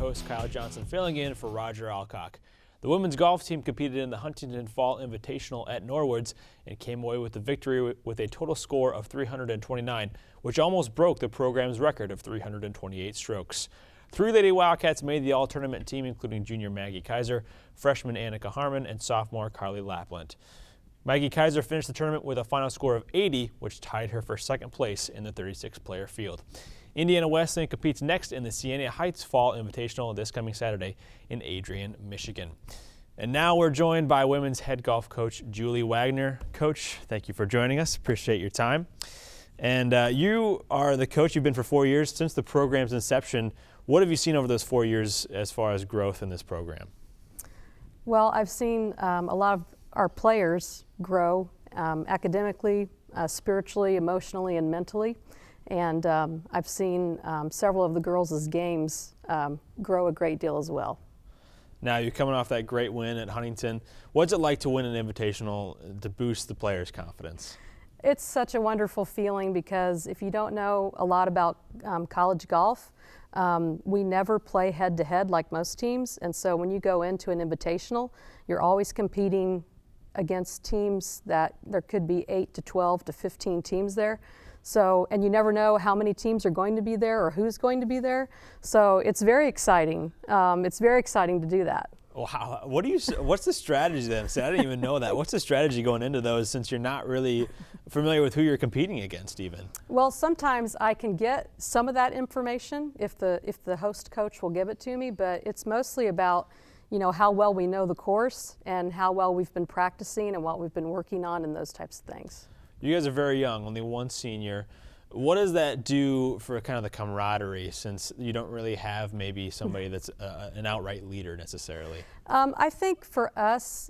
host Kyle Johnson filling in for Roger Alcock. The women's golf team competed in the Huntington Fall Invitational at Norwoods and came away with the victory with a total score of 329, which almost broke the program's record of 328 strokes. 3 Lady Wildcats made the all-tournament team, including junior Maggie Kaiser, freshman Annika Harmon, and sophomore Carly Lapland. Maggie Kaiser finished the tournament with a final score of 80, which tied her for second place in the 36-player field. Indiana Wesleyan competes next in the Siena Heights Fall Invitational this coming Saturday in Adrian, Michigan. And now we're joined by women's head golf coach Julie Wagner. Coach, thank you for joining us. Appreciate your time. And you are the coach. You've been for 4 years since the program's inception. What have you seen over those 4 years as far as growth in this program? Well, I've seen a lot of our players grow academically, spiritually, emotionally, and mentally. And I've seen several of the girls' games grow a great deal as well. Now, you're coming off that great win at Huntington. What's it like to win an invitational to boost the players' confidence? It's such a wonderful feeling because if you don't know a lot about college golf, we never play head-to-head like most teams. And so when you go into an invitational, you're always competing against teams that there could be 8 to 12 to 15 teams there. So, and you never know how many teams are going to be there or who's going to be there. So it's very exciting. It's very exciting to do that. Wow. What's the strategy then? See, I didn't even know that. What's the strategy going into those since you're not really familiar with who you're competing against even? Well, sometimes I can get some of that information if the host coach will give it to me, but it's mostly about, you know, how well we know the course and how well we've been practicing and what we've been working on and those types of things. You guys are very young, only one senior. What does that do for kind of the camaraderie since you don't really have maybe somebody that's an outright leader necessarily? I think for us,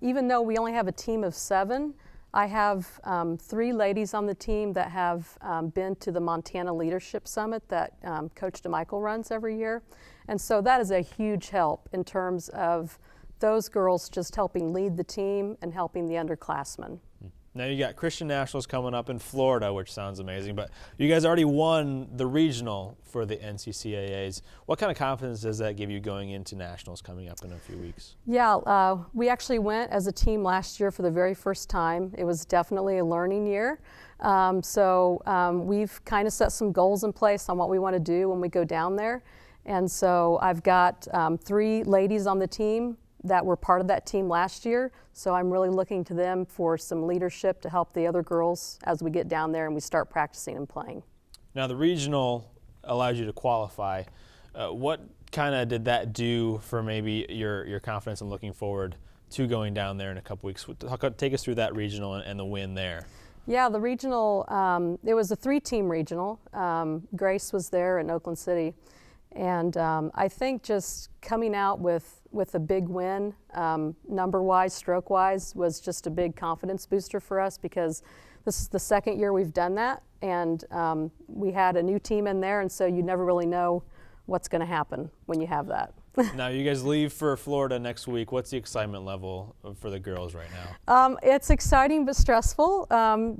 even though we only have a team of 7, I have 3 ladies on the team that have been to the Montana Leadership Summit that Coach DeMichael runs every year. And so that is a huge help in terms of those girls just helping lead the team and helping the underclassmen. Now you got Christian Nationals coming up in Florida, which sounds amazing, but you guys already won the regional for the NCCAAs. What kind of confidence does that give you going into Nationals coming up in a few weeks? Yeah, we actually went as a team last year for the very first time. It was definitely a learning year. We've kind of set some goals in place on what we want to do when we go down there. And so I've got 3 ladies on the team that were part of that team last year. So I'm really looking to them for some leadership to help the other girls as we get down there and we start practicing and playing. Now the regional allows you to qualify. What kind of did that do for maybe your confidence in looking forward to going down there in a couple weeks? Take us through that regional and the win there. Yeah, the regional, it was a 3-team regional. Grace was there in Oakland City. And I think just coming out with a big win, number-wise, stroke-wise, was just a big confidence booster for us because this is the second year we've done that, and we had a new team in there, and so you never really know what's going to happen when you have that. Now you guys leave for Florida next week. What's the excitement level for the girls right now? It's exciting but stressful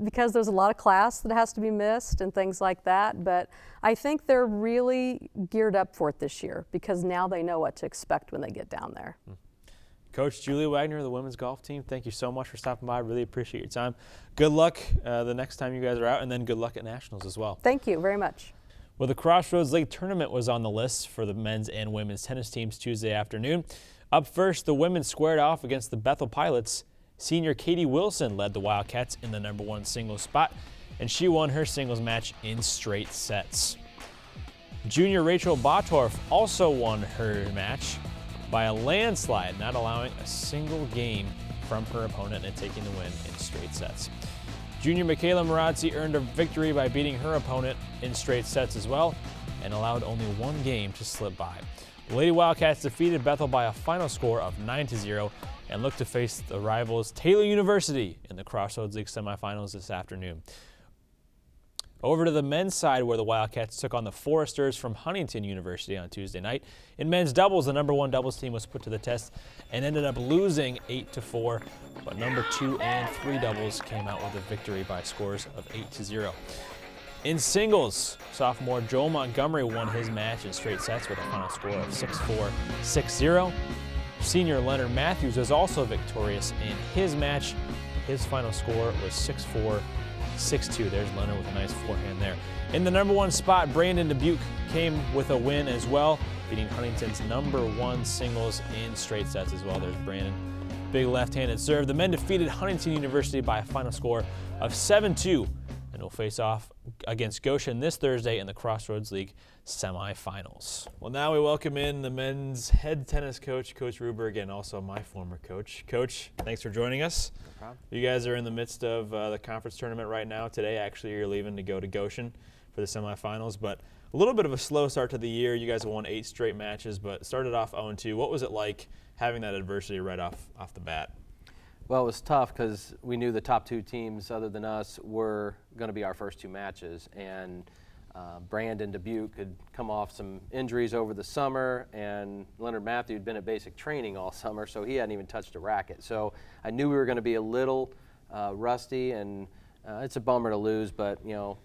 because there's a lot of class that has to be missed and things like that. But I think they're really geared up for it this year because now they know what to expect when they get down there. Coach Julie Wagner, the women's golf team, thank you so much for stopping by. Really appreciate your time. Good luck the next time you guys are out, and then good luck at Nationals as well. Thank you very much. Well, the Crossroads League tournament was on the list for the men's and women's tennis teams Tuesday afternoon. Up first, the women squared off against the Bethel Pilots. Senior Katie Wilson led the Wildcats in the #1 singles spot, and she won her singles match in straight sets. Junior Rachel Bottorff also won her match by a landslide, not allowing a single game from her opponent and taking the win in straight sets. Junior Michaela Marazzi earned a victory by beating her opponent in straight sets as well and allowed only 1 game to slip by. The Lady Wildcats defeated Bethel by a final score of 9-0 and look to face the rivals Taylor University in the Crossroads League semifinals this afternoon. Over to the men's side where the Wildcats took on the Foresters from Huntington University on Tuesday night. In men's doubles, the #1 doubles team was put to the test and ended up losing 8-4, but #2 and #3 doubles came out with a victory by scores of 8-0. In singles, sophomore Joel Montgomery won his match in straight sets with a final score of 6-4, 6-0. Senior Leonard Matthews was also victorious in his match. His final score was 6-4, 6-2. There's Leonard with a nice forehand there. In the number one spot, Brandon Dubuque came with a win as well, beating Huntington's number one singles in straight sets as well. There's Brandon. Big left-handed serve. The men defeated Huntington University by a final score of 7-2 and will face off against Goshen this Thursday in the Crossroads League semifinals. Well, now we welcome in the men's head tennis coach, Coach Ruberg, and also my former coach. Coach, thanks for joining us. No problem. You guys are in the midst of the conference tournament right now. Today, actually, you're leaving to go to Goshen for the semifinals, but a little bit of a slow start to the year. You guys have won 8 straight matches, but started off 0-2. What was it like having that adversity right off the bat? Well, it was tough because we knew the top 2 teams other than us were going to be our first 2 matches, and Brandon Dubuque had come off some injuries over the summer, and Leonard Matthews had been at basic training all summer, so he hadn't even touched a racket. So I knew we were going to be a little rusty, and it's a bummer to lose, but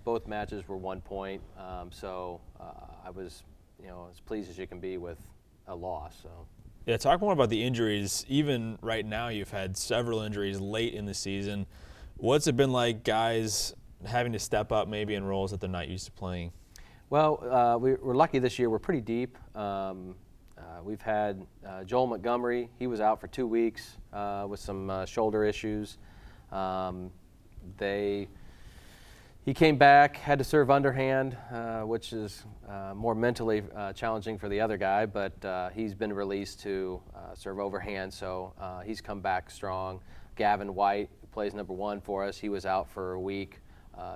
both matches were 1 point, so I was as pleased as you can be with a loss. So. Yeah, talk more about the injuries. Even right now, you've had several injuries late in the season. What's it been like, guys having to step up maybe in roles that they're not used to playing? Well, we're lucky this year. We're pretty deep. We've had Joel Montgomery. He was out for 2 weeks with some shoulder issues. He came back, had to serve underhand, which is more mentally challenging for the other guy, but he's been released to serve overhand, so he's come back strong. Gavin White, who plays number 1 for us, he was out for a week.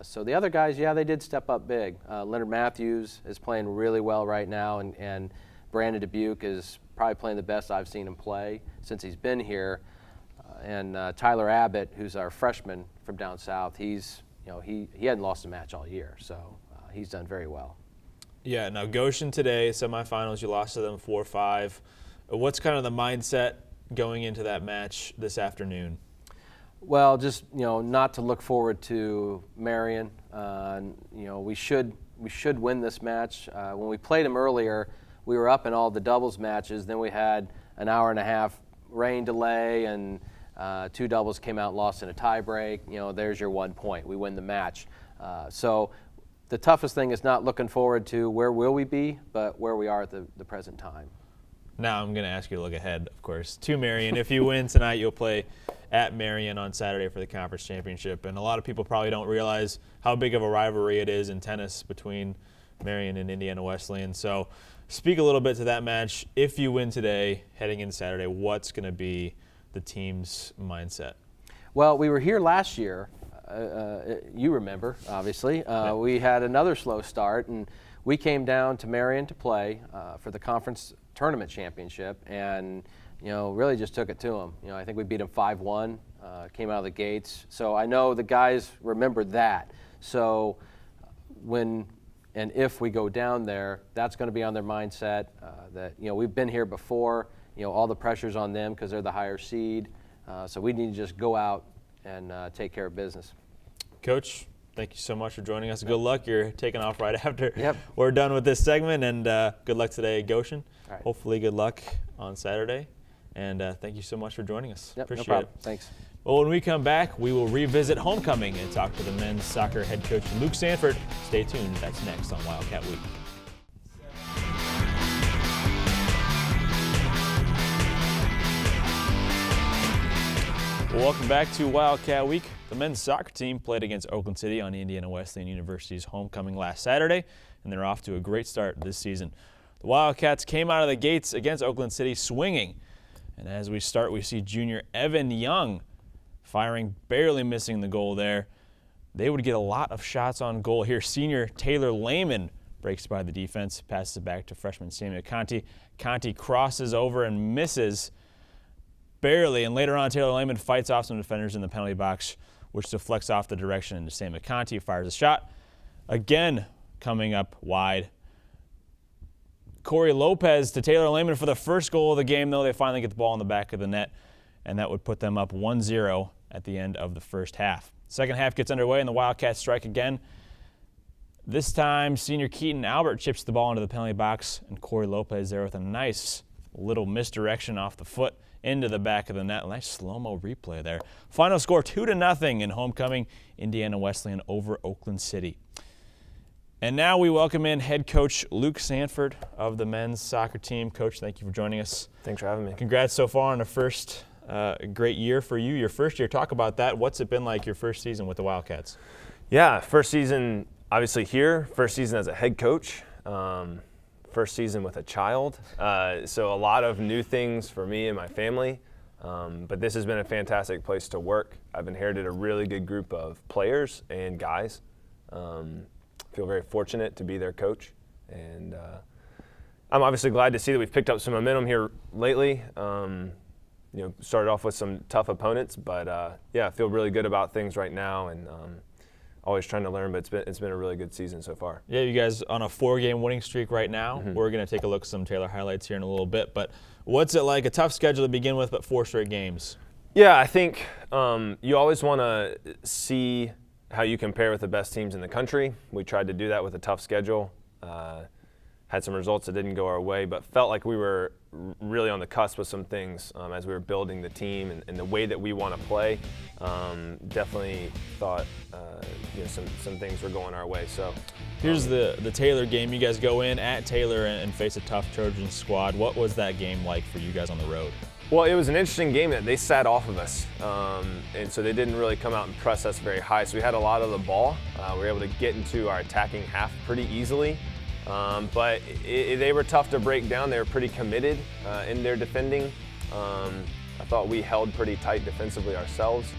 So the other guys, yeah, they did step up big. Leonard Matthews is playing really well right now, and Brandon Dubuque is probably playing the best I've seen him play since he's been here. And Tyler Abbott, who's our freshman from down south, he hadn't lost a match all year, so he's done very well. Yeah, now Goshen today, semifinals, you lost to them 4-5. What's kind of the mindset going into that match this afternoon? Well, just not to look forward to Marion. We should win this match. When we played them earlier, we were up in all the doubles matches. Then we had an hour and a half rain delay, and 2 doubles came out and lost in a tie break. There's your 1 point. We win the match. So the toughest thing is not looking forward to where will we be, but where we are at the present time. Now I'm going to ask you to look ahead, of course, to Marion. If you win tonight, you'll play at Marion on Saturday for the conference championship. And a lot of people probably don't realize how big of a rivalry it is in tennis between Marion and Indiana Wesleyan. So speak a little bit to that match. If you win today, heading into Saturday, what's going to be the team's mindset? Well, we were here last year. You remember, obviously. We had another slow start, and we came down to Marion to play for the conference tournament championship, and really just took it to them. I think we beat them 5-1, came out of the gates. So I know the guys remember that. So when and if we go down there, that's going to be on their mindset. That we've been here before. All the pressure's on them because they're the higher seed. So we need to just go out and take care of business. Coach, thank you so much for joining us. Good luck. You're taking off right after Yep. we're done with this segment, and good luck today at Goshen. All right. Hopefully good luck on Saturday, and thank you so much for joining us. Yep, Appreciate no problem. it. Thanks. Well, when we come back, we will revisit homecoming and talk to the men's soccer head coach, Luke Sanford. Stay tuned. That's next on Wildcat Week. Welcome back to Wildcat Week. The men's soccer team played against Oakland City on Indiana Wesleyan University's homecoming last Saturday, and they're off to a great start this season. The Wildcats came out of the gates against Oakland City swinging, and as we start, we see junior Evan Young firing, barely missing the goal there. They would get a lot of shots on goal here. Senior Taylor Lehman breaks by the defense, passes it back to freshman Samuel Conti. Conti crosses over and misses barely, and later on Taylor Lehman fights off some defenders in the penalty box, which deflects off the direction into Samuel Conti, fires a shot. Again, coming up wide. Corey Lopez to Taylor Lehman for the first goal of the game, though. They finally get the ball in the back of the net, and that would put them up 1-0 at the end of the first half. Second half gets underway, and the Wildcats strike again. This time, senior Keaton Albert chips the ball into the penalty box, and Corey Lopez there with a nice little misdirection off the foot into the back of the net. Nice slow-mo replay there. Final score 2-0 in homecoming, Indiana Wesleyan over Oakland City. And now we welcome in head coach Luke Sanford of the men's soccer team. Coach, thank you for joining us. Thanks for having me. Congrats so far on a first great year for you. Your first year, talk about that. What's it been like your first season with the Wildcats? Yeah, first season obviously here, first season as a head coach, first season with a child. So a lot of new things for me and my family, but this has been a fantastic place to work. I've inherited a really good group of players and guys. Feel very fortunate to be their coach, and I'm obviously glad to see that we've picked up some momentum here lately. Started off with some tough opponents, but yeah, I feel really good about things right now, and always trying to learn. But it's been a really good season so far. Yeah, you guys on a 4-game winning streak right now. Mm-hmm. We're going to take a look at some Taylor highlights here in a little bit. But what's it like? A tough schedule to begin with, but 4 straight games. Yeah, I think you always want to see how you compare with the best teams in the country. We tried to do that with a tough schedule. Had some results that didn't go our way, but felt like we were really on the cusp with some things as we were building the team and the way that we want to play. Definitely thought some things were going our way. So here's the Taylor game. You guys go in at Taylor and face a tough Trojan squad. What was that game like for you guys on the road? Well, it was an interesting game that they sat off of us, and so they didn't really come out and press us very high. So we had a lot of the ball. We were able to get into our attacking half pretty easily, but they were tough to break down. They were pretty committed in their defending. I thought we held pretty tight defensively ourselves,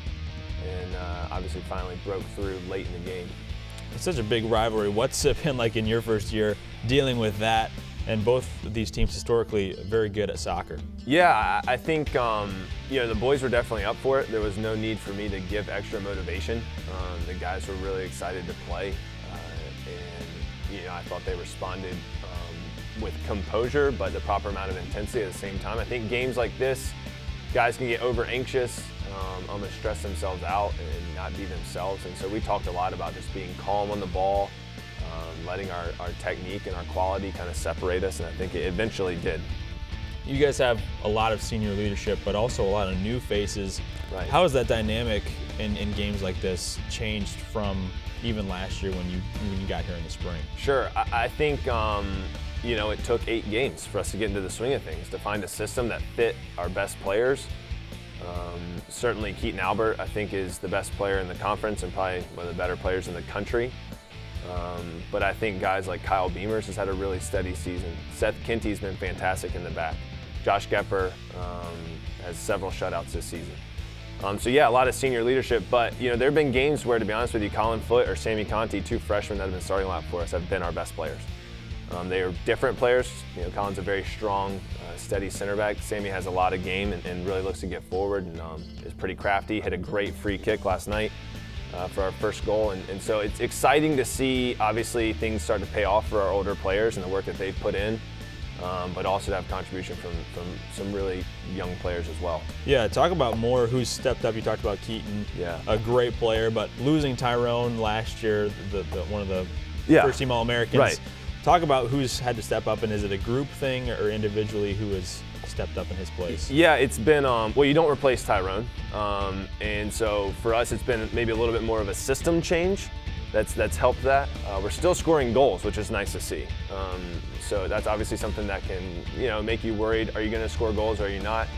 and obviously finally broke through late in the game. It's such a big rivalry. What's it been like in your first year dealing with that? And both of these teams historically very good at soccer. Yeah, I think the boys were definitely up for it. There was no need for me to give extra motivation. The guys were really excited to play, and I thought they responded with composure, but the proper amount of intensity at the same time. I think games like this, guys can get over anxious, almost stress themselves out and not be themselves. And so we talked a lot about just being calm on the ball. Letting our technique and our quality kind of separate us, and I think it eventually did. You guys have a lot of senior leadership, but also a lot of new faces. Right. How has that dynamic in games like this changed from even last year when you got here in the spring? Sure. I think it took 8 games for us to get into the swing of things, to find a system that fit our best players. Certainly Keaton Albert, I think, is the best player in the conference and probably one of the better players in the country. But I think guys like Kyle Beamers has had a really steady season. Seth Kinty's been fantastic in the back. Josh Gepper has several shutouts this season. So yeah, a lot of senior leadership, but there have been games where, to be honest with you, Colin Foote or Sammy Conti, 2 freshmen that have been starting a lot for us, have been our best players. They are different players. Colin's a very strong, steady center back. Sammy has a lot of game and really looks to get forward and is pretty crafty. Hit a great free kick last night for our first goal, and so it's exciting to see, obviously, things start to pay off for our older players and the work that they've put in, but also to have contribution from some really young players as well. Yeah, talk about more who's stepped up. You talked about Keaton, a great player, but losing Tyrone last year, one of the first-team All-Americans. Right. Talk about who's had to step up, and is it a group thing or individually who has stepped up in his place? Yeah, it's been, you don't replace Tyrone. And so for us, it's been maybe a little bit more of a system change that's helped that. We're still scoring goals, which is nice to see. So that's obviously something that can, make you worried. Are you going to score goals or are you not?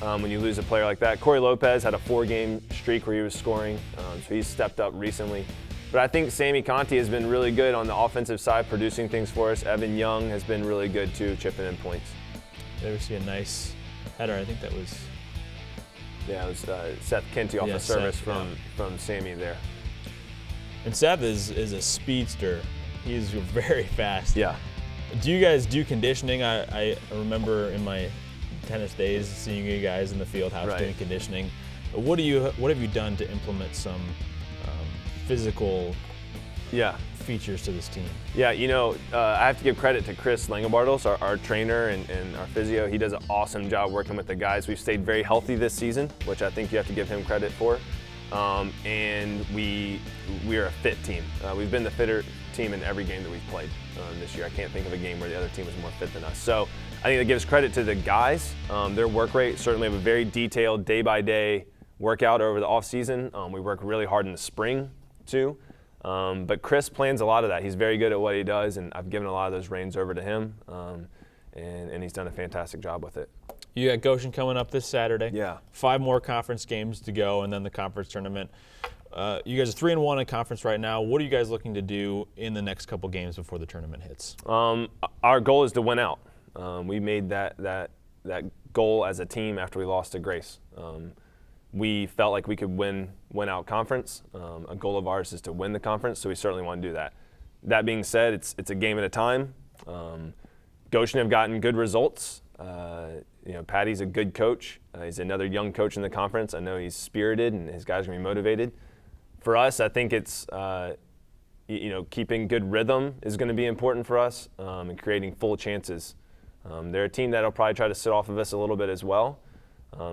When you lose a player like that. Corey Lopez had a 4-game streak where he was scoring, so he's stepped up recently. But I think Sammy Conti has been really good on the offensive side, producing things for us. Evan Young has been really good too, chipping in points. Did you ever see a nice header? I think that was... Yeah, it was Seth Kinty off the service from Sammy there. And Seth is a speedster. He's very fast. Yeah. Do you guys do conditioning? I remember in my tennis days seeing you guys in the field house doing conditioning. What have you done to implement some physical features to this team? Yeah, I have to give credit to Chris Langenbartels, our trainer and our physio. He does an awesome job working with the guys. We've stayed very healthy this season, which I think you have to give him credit for. and we are a fit team. We've been the fitter team in every game that we've played this year. I can't think of a game where the other team was more fit than us. So I think that gives credit to the guys. Their work rate, certainly have a very detailed day-by-day workout over the off-season. We work really hard in the spring too. But Chris plans a lot of that. He's very good at what he does, and I've given a lot of those reins over to him, and he's done a fantastic job with it. You got Goshen coming up this Saturday. Yeah. 5 more conference games to go, and then the conference tournament. You guys are 3-1 in conference right now. What are you guys looking to do in the next couple games before the tournament hits? Our goal is to win out. We made that goal as a team after we lost to Grace. We felt like we could win out conference. A goal of ours is to win the conference, so we certainly want to do that. That being said, it's a game at a time. Goshen have gotten good results. Patty's a good coach. He's another young coach in the conference. I know he's spirited and his guys are going to be motivated. For us, I think it's keeping good rhythm is going to be important for us, and creating full chances. They're a team that'll probably try to sit off of us a little bit as well.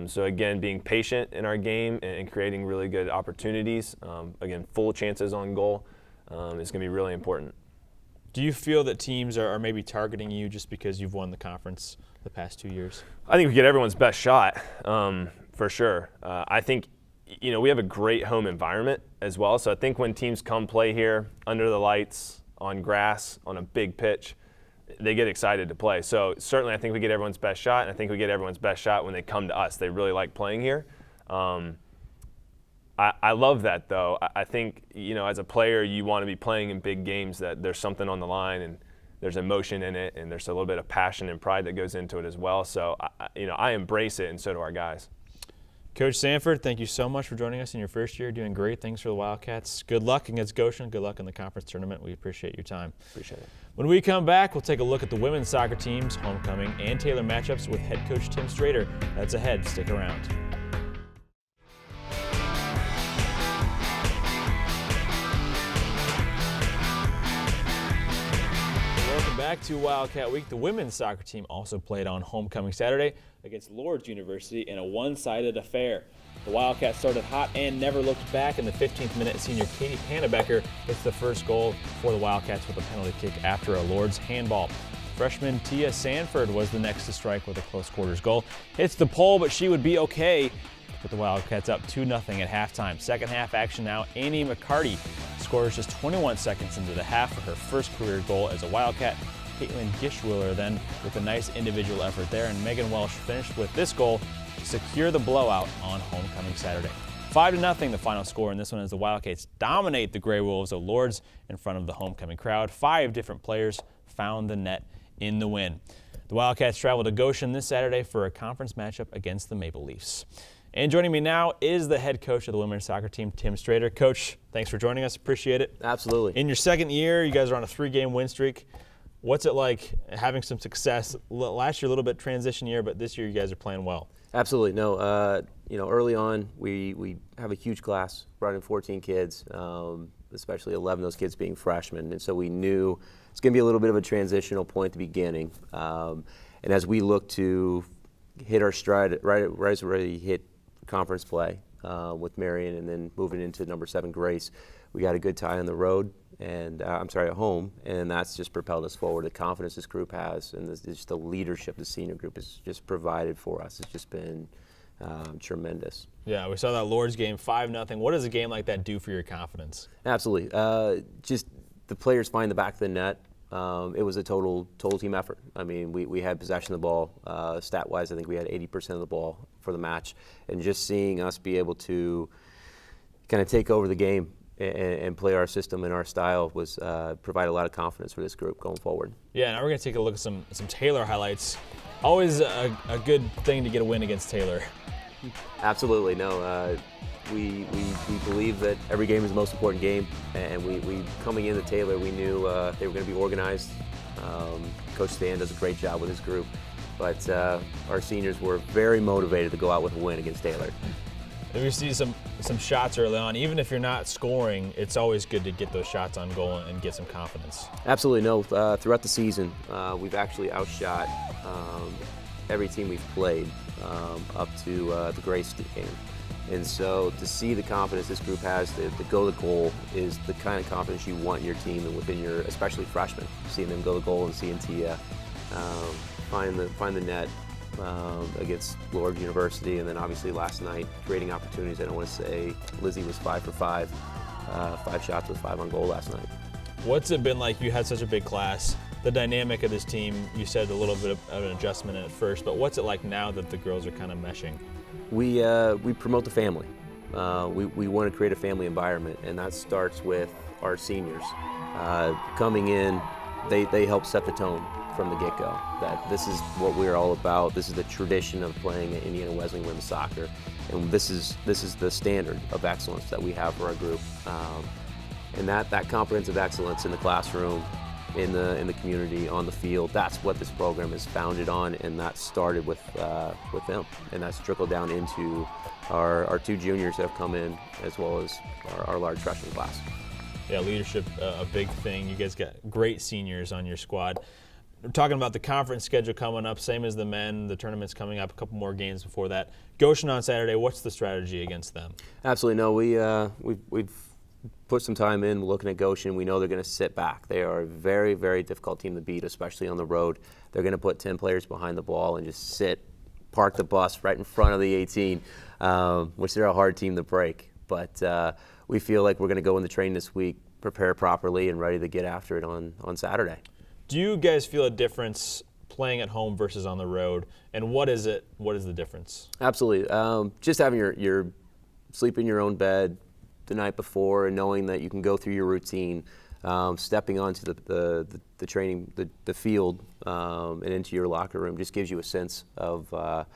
So again, being patient in our game and creating really good opportunities, again, full chances on goal is going to be really important. Do you feel that teams are maybe targeting you just because you've won the conference the past 2 years? I think we get everyone's best shot, for sure. I think, we have a great home environment as well. So I think when teams come play here under the lights, on grass, on a big pitch, they get excited to play. So certainly I think we get everyone's best shot, and I think we get everyone's best shot when they come to us. They really like playing here. I love that, though. I think, as a player, you want to be playing in big games that there's something on the line and there's emotion in it and there's a little bit of passion and pride that goes into it as well. So, I embrace it, and so do our guys. Coach Sanford, thank you so much for joining us in your first year, doing great things for the Wildcats. Good luck against Goshen. Good luck in the conference tournament. We appreciate your time. Appreciate it. When we come back, we'll take a look at the women's soccer team's homecoming and Taylor matchups with head coach Tim Strader. That's ahead. Stick around. Welcome back to Wildcat Week. The women's soccer team also played on homecoming Saturday against Lourdes University in a one-sided affair. The Wildcats started hot and never looked back. In the 15th minute, senior Katie Hannebecker hits the first goal for the Wildcats with a penalty kick after a Lourdes handball. Freshman Tia Sanford was the next to strike with a close quarters goal. Hits the pole, but she would be okay to put the Wildcats up 2-0 at halftime. Second half action now. Annie McCarty scores just 21 seconds into the half for her first career goal as a Wildcat. Caitlin Gishwiller then with a nice individual effort there, and Megan Welsh finished with this goal to secure the blowout on homecoming Saturday. 5-0 the final score in this one as the Wildcats dominate the Grey Wolves of Lourdes in front of the homecoming crowd. 5 different players found the net in the win. The Wildcats travel to Goshen this Saturday for a conference matchup against the Maple Leafs. And joining me now is the head coach of the women's soccer team, Tim Strader. Coach, thanks for joining us. Appreciate it. Absolutely. In your second year, you guys are on a 3-game win streak. What's it like having some success? Last year, a little bit transition year, but this year you guys are playing well. Absolutely. No, early on, we have a huge class, brought in 14 kids, especially 11 of those kids being freshmen. And so we knew it's going to be a little bit of a transitional point at the beginning. And as we look to hit our stride, right as we already hit conference play with Marion and then moving into number 7 Grace, we got a good tie on the road. And at home, and that's just propelled us forward. The confidence this group has, and just the leadership the senior group has just provided for us. It's just been tremendous. Yeah, we saw that Lourdes game, 5-0. What does a game like that do for your confidence? Absolutely. Just the players find the back of the net. It was a total team effort. I mean, we had possession of the ball. Stat-wise, I think we had 80% of the ball for the match. And just seeing us be able to kind of take over the game and play our system and our style was provide a lot of confidence for this group going forward. Yeah, now we're going to take a look at some Taylor highlights. Always a good thing to get a win against Taylor. Absolutely. No, we believe that every game is the most important game, and we coming into Taylor, we knew they were going to be organized. Coach Stan does a great job with his group, but our seniors were very motivated to go out with a win against Taylor. If you see some shots early on, even if you're not scoring, it's always good to get those shots on goal and get some confidence. Absolutely. No, throughout the season, we've actually outshot every team we've played up to the Grace game. And so to see the confidence this group has to go to goal is the kind of confidence you want in your team and within your, especially freshmen, seeing them go to goal and seeing Tia find the net against Lord University, and then obviously last night creating opportunities. I don't want to say Lizzie was 5 for 5, 5 shots with 5 on goal last night. What's it been like? You had such a big class. The dynamic of this team, you said a little bit of an adjustment at first, but what's it like now that the girls are kind of meshing? We promote the family. We want to create a family environment, and that starts with our seniors. Coming in, they help set the tone from the get-go, that this is what we're all about. This is the tradition of playing at Indiana Wesleyan women's soccer, and this is the standard of excellence that we have for our group. And that comprehensive excellence in the classroom, in the community, on the field, that's what this program is founded on, and that started with them, and that's trickled down into our 2 juniors that have come in, as well as our large freshman class. Yeah, leadership, a big thing. You guys got great seniors on your squad. We're talking about the conference schedule coming up, same as the men. The tournament's coming up, a couple more games before that. Goshen on Saturday, what's the strategy against them? Absolutely, no, we've put some time in looking at Goshen. We know they're going to sit back. They are a very, very difficult team to beat, especially on the road. They're going to put 10 players behind the ball and just park the bus right in front of the 18, which they're a hard team to break. But we feel like we're going to go in the train this week, prepare properly, and ready to get after it on Saturday. Do you guys feel a difference playing at home versus on the road? And what is it? What is the difference? Absolutely. Just having your sleep in your own bed the night before, and knowing that you can go through your routine, stepping onto the training, the field, and into your locker room just gives you a sense of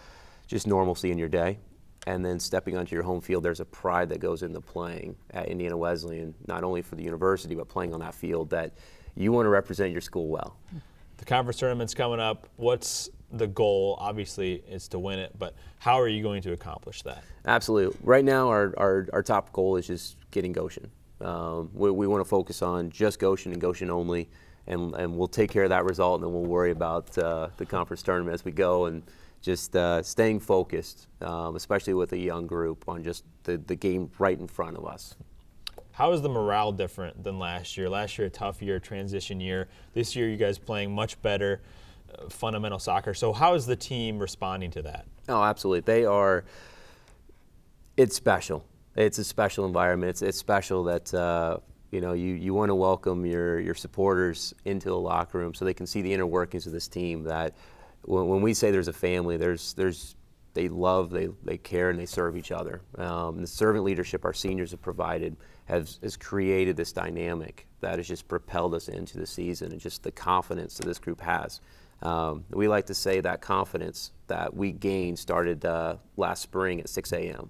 just normalcy in your day. And then stepping onto your home field, there's a pride that goes into playing at Indiana Wesleyan, not only for the university, but playing on that field, that you want to represent your school well. The conference tournament's coming up. What's the goal? Obviously, is to win it, but how are you going to accomplish that? Absolutely. Right now, our top goal is just getting Goshen. We want to focus on just Goshen and Goshen only, and we'll take care of that result, and then we'll worry about the conference tournament as we go, and just staying focused, especially with a young group, on just the game right in front of us. How is the morale different than last year? Last year, a tough year, transition year. This year, you guys playing much better fundamental soccer. So how is the team responding to that? Oh, absolutely. It's special. It's a special environment. It's special that you want to welcome your supporters into the locker room so they can see the inner workings of this team. That when we say there's a family, they love, they care, and they serve each other. The servant leadership our seniors have provided has created this dynamic that has just propelled us into the season, and just the confidence that this group has. We like to say that confidence that we gained started last spring at 6 a.m.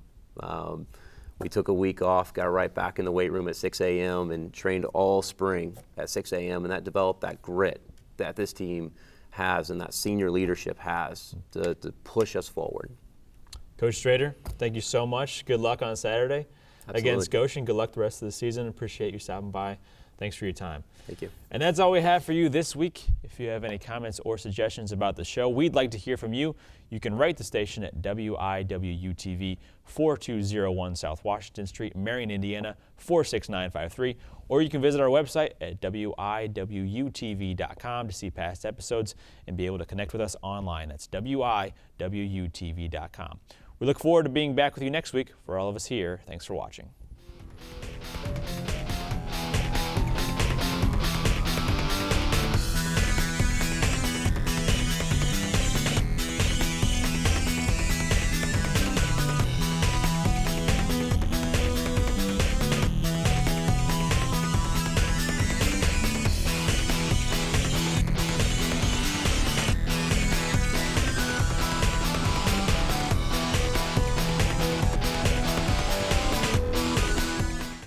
We took a week off, got right back in the weight room at 6 a.m. and trained all spring at 6 a.m. and that developed that grit that this team has and that senior leadership has to push us forward. Coach Strader, thank you so much. Good luck on Saturday against Goshen. Good luck the rest of the season. Appreciate you stopping by. Thanks for your time. Thank you. And that's all we have for you this week. If you have any comments or suggestions about the show, we'd like to hear from you. You can write the station at WIWU-TV, 4201 South Washington Street, Marion, Indiana, 46953. Or you can visit our website at WIWUTV.com to see past episodes and be able to connect with us online. That's WIWUTV.com. We look forward to being back with you next week. For all of us here, thanks for watching.